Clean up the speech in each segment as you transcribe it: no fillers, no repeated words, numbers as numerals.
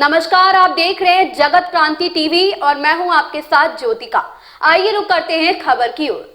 नमस्कार, आप देख रहे हैं जगत क्रांति टीवी और मैं हूं आपके साथ ज्योतिका। आइए रुक करते हैं खबर की ओर।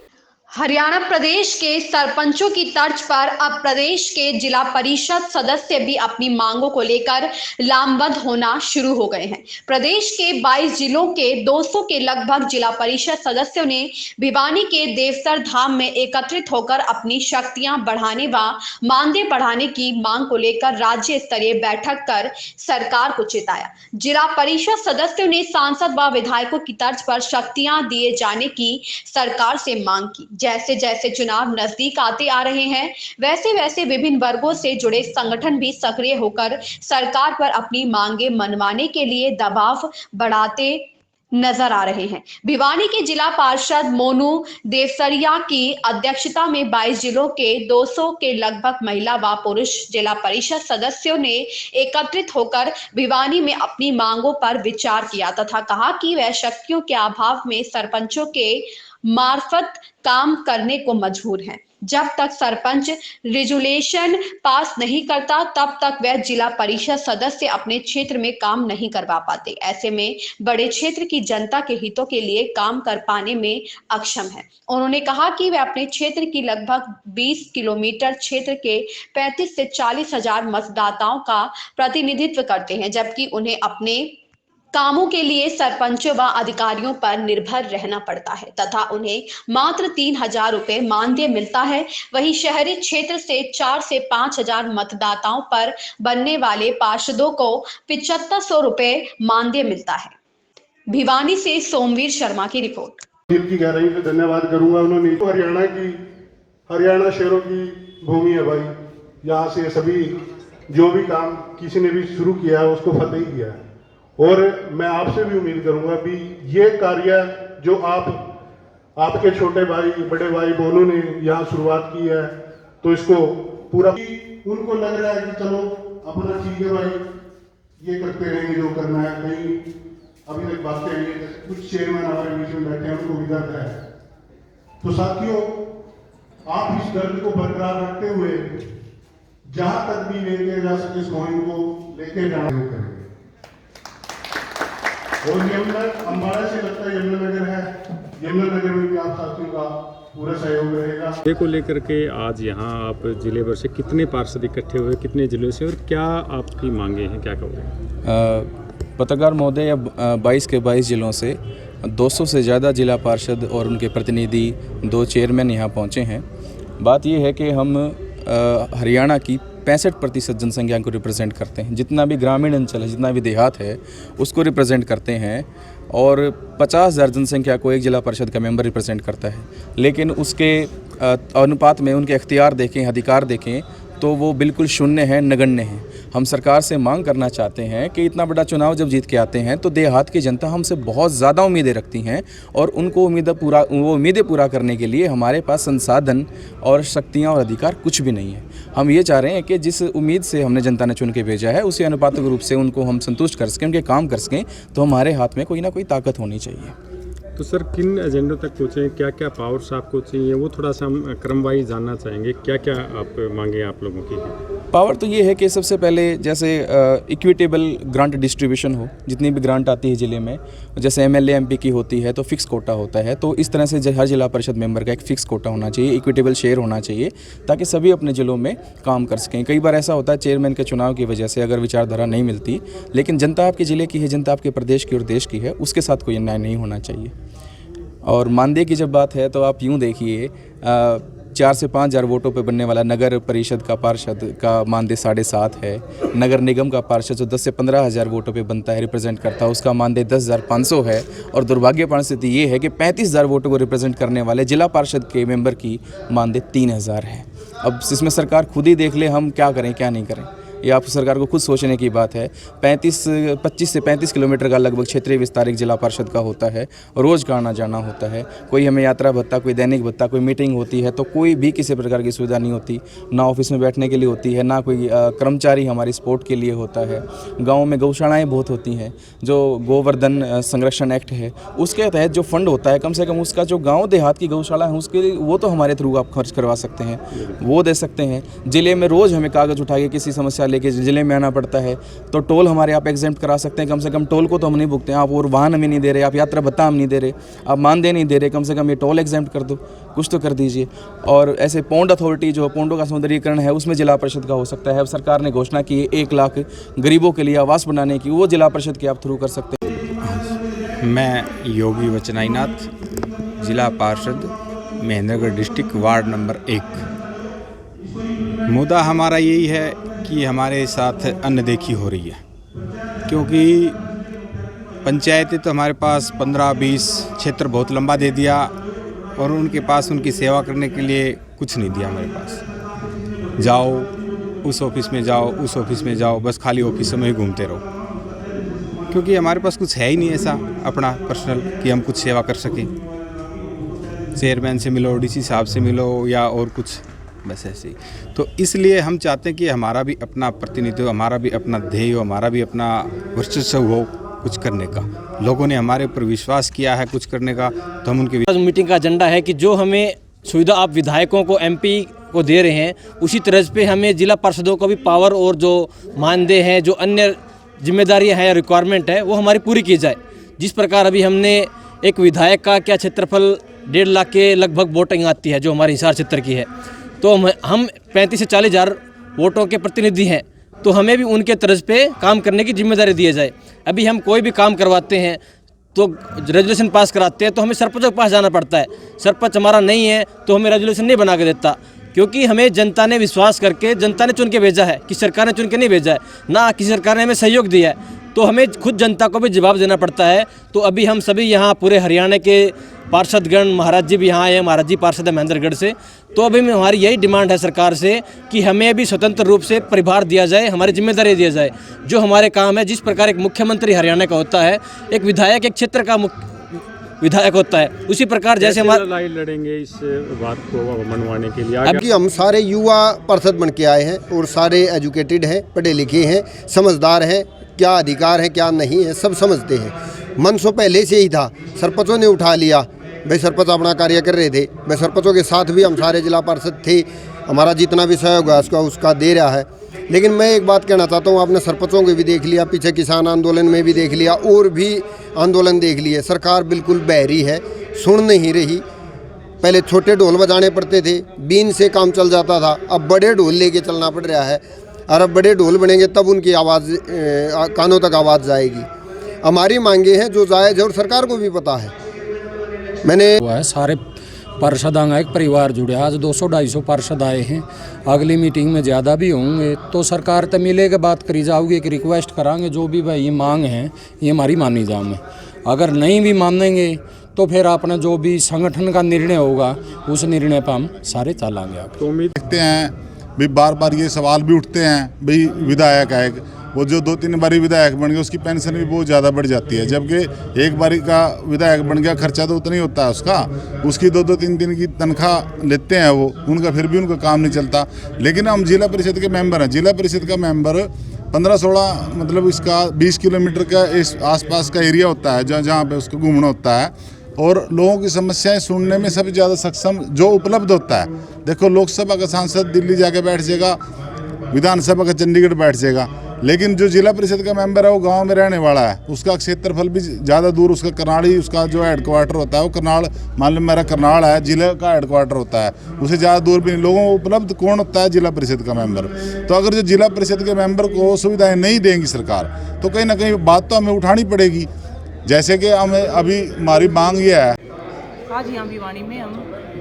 हरियाणा प्रदेश के सरपंचों की तर्ज पर अब प्रदेश के जिला परिषद सदस्य भी अपनी मांगों को लेकर लामबंद होना शुरू हो गए हैं। प्रदेश के 22 जिलों के 200 के लगभग जिला परिषद सदस्यों ने भिवानी के देवसर धाम में एकत्रित होकर अपनी शक्तियां बढ़ाने व मानदेय बढ़ाने की मांग को लेकर राज्य स्तरीय बैठक कर सरकार को चिताया। जिला परिषद सदस्यों ने सांसद व विधायकों की तर्ज पर शक्तियां दिए जाने की सरकार से मांग की। जैसे जैसे चुनाव नजदीक आते आ रहे हैं, वैसे वैसे विभिन्न वर्गों से जुड़े संगठन भी सक्रिय होकर सरकार पर अपनी मांगे मनवाने के लिए दबाव बढ़ाते नजर आ रहे हैं। भिवानी के जिला पार्षद मोनू देवसरिया की अध्यक्षता में 22 जिलों के 200 के लगभग महिला व पुरुष जिला परिषद सदस्यों ने एकत्रित होकर भिवानी में अपनी मांगों पर विचार किया तथा कहा कि वह शक्तियों के अभाव में सरपंचों के मार्फत काम करने को मजबूर हैं। जब तक सरपंच रेजुलेशन पास नहीं करता तब तक वह जिला परिषद सदस्य अपने क्षेत्र में काम नहीं करवा पाते। ऐसे में बड़े क्षेत्र की जनता के हितों के लिए काम कर पाने में अक्षम है। उन्होंने कहा कि वे अपने क्षेत्र की लगभग 20 किलोमीटर क्षेत्र के 35 से 40 हजार मतदाताओं का प्रतिनिधित्व करते हैं, जबकि उन्हें अपने कामों के लिए सरपंचों व अधिकारियों पर निर्भर रहना पड़ता है तथा उन्हें मात्र 3,000 रुपए मानदेय मिलता है। वहीं शहरी क्षेत्र से 4 से 5,000 मतदाताओं पर बनने वाले पार्षदों को 7500 रुपए मानदेय मिलता है। भिवानी से सोमवीर शर्मा की रिपोर्ट। दिल की गहराई से धन्यवाद करूंगा। उन्होंने तो हरियाणा शहरों की भूमि है भाई। यहाँ से सभी जो भी काम किसी ने भी शुरू किया है उसको फतेह किया है। और मैं आपसे भी उम्मीद करूंगा कि ये कार्य जो आपके छोटे भाई बड़े भाई दोनों ने यहाँ शुरुआत की है, तो इसको पूरा उनको लग रहा है कि चलो अपना ठीक है भाई, ये करते रहेंगे जो करना है। कहीं अभी तक बातें आई है, कुछ चेयरमैन हमारे बीच में बैठे हैं, उनको भी दर्द है। तो साथियों, आप इस दर्द को बरकरार रखते हुए जहां तक भी लेके जा सके इस मुहिम को लेके जाना करें। और अम्बाड़ा से लगता है यमुनानगर है, यमुनानगर में भी आप साथियों का पूरा सहयोग रहेगा। ये को लेकर के आज यहाँ आप जिले भर से कितने पार्षद इकट्ठे हुए, कितने जिलों से, और क्या आपकी मांगे हैं, क्या कहोगे? पत्रकार महोदय, 22 के 22 जिलों से 200 से ज़्यादा जिला पार्षद और उनके प्रतिनिधि 2 चेयरमैन यहाँ पहुँचे हैं। बात ये है कि हम हरियाणा की 65% जनसंख्या को रिप्रेजेंट करते हैं। जितना भी ग्रामीण अंचल है, जितना भी देहात है, उसको रिप्रेजेंट करते हैं। और 50,000 जनसंख्या को एक जिला परिषद का मेंबर रिप्रेजेंट करता है। लेकिन उसके अनुपात में उनके अख्तियार देखें, अधिकार देखें, तो वो बिल्कुल शून्य है, नगण्य है। हम सरकार से मांग करना चाहते हैं कि इतना बड़ा चुनाव जब जीत के आते हैं तो देहात की जनता हमसे बहुत ज़्यादा उम्मीदें रखती हैं, और उनको उम्मीदें पूरा करने के लिए हमारे पास संसाधन और शक्तियां और अधिकार कुछ भी नहीं है। हम ये चाह रहे हैं कि जिस उम्मीद से हमने जनता ने चुन के भेजा है, उसी अनुपातिक रूप से उनको हम संतुष्ट कर सकें, उनके काम कर सकें, तो हमारे हाथ में कोई ना कोई ताकत होनी चाहिए। तो सर, किन एजेंडों तक पहुँचे, क्या क्या पावर्स आपको चाहिए, वो थोड़ा सा हम क्रम वाइज जानना चाहेंगे। क्या क्या आप मांगे आप लोगों की? पावर तो ये है कि सबसे पहले जैसे इक्विटेबल ग्रांट डिस्ट्रीब्यूशन हो। जितनी भी ग्रांट आती है ज़िले में, जैसे एमएलए एमपी की होती है तो फिक्स कोटा होता है, तो इस तरह से हर जिला परिषद मेंबर का एक फिक्स कोटा होना चाहिए, इक्विटेबल शेयर होना चाहिए, ताकि सभी अपने ज़िलों में काम कर सकें। कई बार ऐसा होता है चेयरमैन के चुनाव की वजह से अगर विचारधारा नहीं मिलती, लेकिन जनता आपके ज़िले की है, जनता आपके प्रदेश की और देश की है, उसके साथ कोई अन्याय नहीं होना चाहिए। और मानदेय की जब बात है तो आप यूँ देखिए, 4 से 5,000 वोटों पे बनने वाला नगर परिषद का पार्षद का मानदेय 7.5 है। नगर निगम का पार्षद जो 10 से 15,000 वोटों पे बनता है, रिप्रेजेंट करता है, उसका मानदेय 10,500 है। और दुर्भाग्यपूर्ण स्थिति ये है कि 35,000 वोटों को रिप्रेजेंट करने वाले जिला पार्षद के मेंबर की मानदेय 3,000 है। अब इसमें सरकार खुद ही देख ले हम क्या करें क्या नहीं करें। ये आप सरकार को खुद सोचने की बात है। 25 से 35 किलोमीटर का लगभग क्षेत्रीय विस्तार एक जिला परिषद का होता है, रोज़ का आना जाना होता है। कोई हमें यात्रा भत्ता, कोई दैनिक भत्ता, कोई मीटिंग होती है तो कोई भी किसी प्रकार की सुविधा नहीं होती, ना ऑफिस में बैठने के लिए होती है, ना कोई कर्मचारी हमारी सपोर्ट के लिए होता है। गाँव में गौशालाएँ बहुत होती हैं, जो गोवर्धन संरक्षण एक्ट है उसके तहत जो फंड होता है, कम से कम उसका जो गाँव देहात की गौशाला है उसके लिए वो तो हमारे थ्रू आप खर्च करवा सकते हैं, वो दे सकते हैं। ज़िले में रोज़ हमें कागज़ उठा के किसी समस्या जिले के ज़िले में आना पड़ता है, तो टोल हमारे आप एग्जेम्प्ट करा सकते हैं। कम से कम टोल को तो हम नहीं भुगते हैं, आप और वाहन हमें नहीं दे रहे, आप यात्रा भत्ता हम नहीं दे रहे, आप मानदेय नहीं दे रहे, कम से कम ये टोल एग्जेम्प्ट कर दो, कुछ तो कर दीजिए। और ऐसे पौंड अथॉरिटी जो पौंडों का सौंदर्यीकरण है उसमें जिला परिषद का हो सकता है। अब सरकार ने घोषणा की है 1 लाख गरीबों के लिए आवास बनाने की, वो जिला परिषद के आप थ्रू कर सकते हैं। मैं योगी वचनाईनाथ, जिला पार्षद महेंद्रगढ़ डिस्ट्रिक्ट, वार्ड नंबर 1। मुद्दा हमारा यही है कि हमारे साथ अनदेखी हो रही है, क्योंकि पंचायतें तो हमारे पास 15-20 क्षेत्र बहुत लंबा दे दिया और उनके पास उनकी सेवा करने के लिए कुछ नहीं दिया हमारे पास। जाओ उस ऑफिस में जाओ, उस ऑफिस में जाओ, बस खाली ऑफिसों में ही घूमते रहो, क्योंकि हमारे पास कुछ है ही नहीं ऐसा अपना पर्सनल कि हम कुछ सेवा कर सकें। चेयरमैन से मिलो, डीसी साहब से मिलो या और कुछ, बस ऐसे ही। तो इसलिए हम चाहते हैं कि हमारा भी अपना प्रतिनिधित्व, हमारा भी अपना ध्येय हो, हमारा भी अपना वर्चस्व हो कुछ करने का। लोगों ने हमारे ऊपर विश्वास किया है कुछ करने का, तो हम उनके मीटिंग का एजेंडा है कि जो हमें सुविधा आप विधायकों को, एमपी को दे रहे हैं, उसी तरह पे हमें जिला पार्षदों को भी पावर और जो मानदेय हैं, जो अन्य जिम्मेदारियां हैं या रिक्वायरमेंट है, वो हमारी पूरी की जाए। जिस प्रकार अभी हमने एक विधायक का क्या क्षेत्रफल 1.5 लाख के लगभग वोटिंग आती है जो हमारे हिसार क्षेत्र की है, तो हम 35 से 40 हज़ार वोटों के प्रतिनिधि हैं, तो हमें भी उनके तर्ज पे काम करने की जिम्मेदारी दी जाए। अभी हम कोई भी काम करवाते हैं तो रेजोल्यूशन पास कराते हैं तो हमें सरपंचों के पास जाना पड़ता है। सरपंच हमारा नहीं है तो हमें रेजोल्यूशन नहीं बना के देता, क्योंकि हमें जनता ने विश्वास करके, जनता ने चुन के भेजा है, किसी सरकार ने चुन के नहीं भेजा है, ना किसी सरकार ने हमें सहयोग दिया है, तो हमें खुद जनता को भी जवाब देना पड़ता है। तो अभी हम सभी यहाँ पूरे हरियाणा के पार्षदगण, महाराज जी भी यहाँ आए, महाराज जी पार्षद है महेंद्रगढ़ से, तो अभी हमारी यही डिमांड है सरकार से कि हमें भी स्वतंत्र रूप से प्रभार दिया जाए, हमारी जिम्मेदारी दिया जाए, जो हमारे काम है। जिस प्रकार एक मुख्यमंत्री हरियाणा का होता है, एक विधायक एक क्षेत्र का विधायक होता है, उसी प्रकार जैसे हमारा लड़ाई लड़ेंगे इस बात को मनवाने के लिए। अब कि हम सारे युवा पार्षद बन के आए हैं और सारे एजुकेटेड हैं, पढ़े लिखे हैं, समझदार हैं, क्या अधिकार है क्या नहीं है सब समझते हैं। मन सो पहले से ही था, सरपंचों ने उठा लिया, भाई सरपंच अपना कार्य कर रहे थे, भाई सरपंचों के साथ भी हम सारे जिला पार्षद थे, हमारा जितना भी सहयोग है उसका दे रहा है। लेकिन मैं एक बात कहना चाहता हूँ, आपने सरपंचों को भी देख लिया, पीछे किसान आंदोलन में भी देख लिया और भी आंदोलन देख लिए, सरकार बिल्कुल बहरी है, सुन नहीं रही। पहले छोटे ढोल बजाने पड़ते थे, बीन से काम चल जाता था, अब बड़े ढोल लेके चलना पड़ रहा है, और अब बड़े ढोल बनेंगे तब उनकी आवाज़ कानों तक आवाज़ जाएगी। हमारी मांगे हैं जो जायज़ है और सरकार को भी पता है। मैंने हुआ है सारे पार्षद एक परिवार जुड़े, आज 200-250 पार्षद आए हैं, अगली मीटिंग में ज़्यादा भी होंगे, तो सरकार तो मिले के बात करी जाओगी, एक रिक्वेस्ट करांगे जो भी भाई ये मांग है ये हमारी मानी जाए। अगर नहीं भी मानेंगे तो फिर अपना जो भी संगठन का निर्णय होगा उस निर्णय पर हम सारे चलाएंगे। आप तो उम्मीद देखते हैं भाई, बार बार ये सवाल भी उठते हैं भाई विधायक है वो जो 2-3 बारी विधायक बन गया उसकी पेंशन भी बहुत ज़्यादा बढ़ जाती है, जबकि एक बारी का विधायक बन गया खर्चा तो उतना ही होता है उसकी 2-3 दिन की तनख्वाह लेते हैं वो, उनका फिर भी उनका काम नहीं चलता। लेकिन हम जिला परिषद के मेंबर हैं, जिला परिषद का मेंबर 15-16 मतलब इसका 20 किलोमीटर का इस आसपास का एरिया होता है जहाँ पे उसको घूमना होता है, और लोगों की समस्याएं सुनने में सबसे ज़्यादा सक्षम जो उपलब्ध होता है। देखो लोकसभा का सांसद दिल्ली जाके बैठ जाएगा, विधानसभा का चंडीगढ़ बैठ जाएगा, लेकिन जो जिला परिषद का मेंबर है वो गांव में रहने वाला है, उसका क्षेत्रफल भी ज़्यादा दूर, उसका करनाली, उसका जो हेडक्वार्टर होता है वो करनाल, मान लो मेरा करनाल है, जिले का हेडक्वार्टर होता है, उसे ज़्यादा दूर भी नहीं। लोगों को उपलब्ध कौन होता है? जिला परिषद का मेंबर। तो अगर जो जिला परिषद के मेंबर को सुविधाएँ नहीं देंगी सरकार, तो कहीं ना कहीं बात तो हमें उठानी पड़ेगी। जैसे कि हमें अभी हमारी मांग ये है, आज यहाँ भिवानी में हम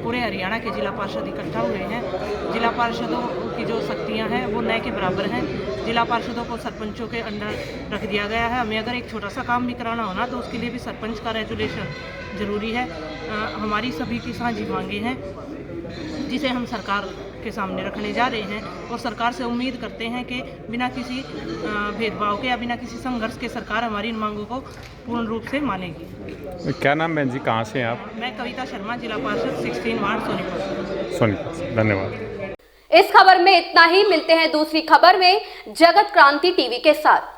पूरे हरियाणा के जिला पार्षद इकट्ठा हुए हैं। जिला पार्षदों की जो शक्तियाँ हैं वो नए के बराबर हैं। जिला पार्षदों को सरपंचों के अंडर रख दिया गया है। हमें अगर एक छोटा सा काम भी कराना हो ना तो उसके लिए भी सरपंच का रेजुलेशन ज़रूरी है। हमारी सभी की साझी मांगे हैं जिसे हम सरकार के सामने रखने जा रहे हैं, और सरकार से उम्मीद करते हैं कि बिना किसी भेदभाव के या बिना किसी संघर्ष के सरकार हमारी इन मांगों को पूर्ण रूप से मानेगी। क्या नाम बहन जी, कहाँ से हैं आप? मैं कविता शर्मा, जिला पार्षद 16 वार्ड सोनीपत। धन्यवाद। इस खबर में इतना ही, मिलते हैं दूसरी खबर में जगत क्रांति टीवी के साथ।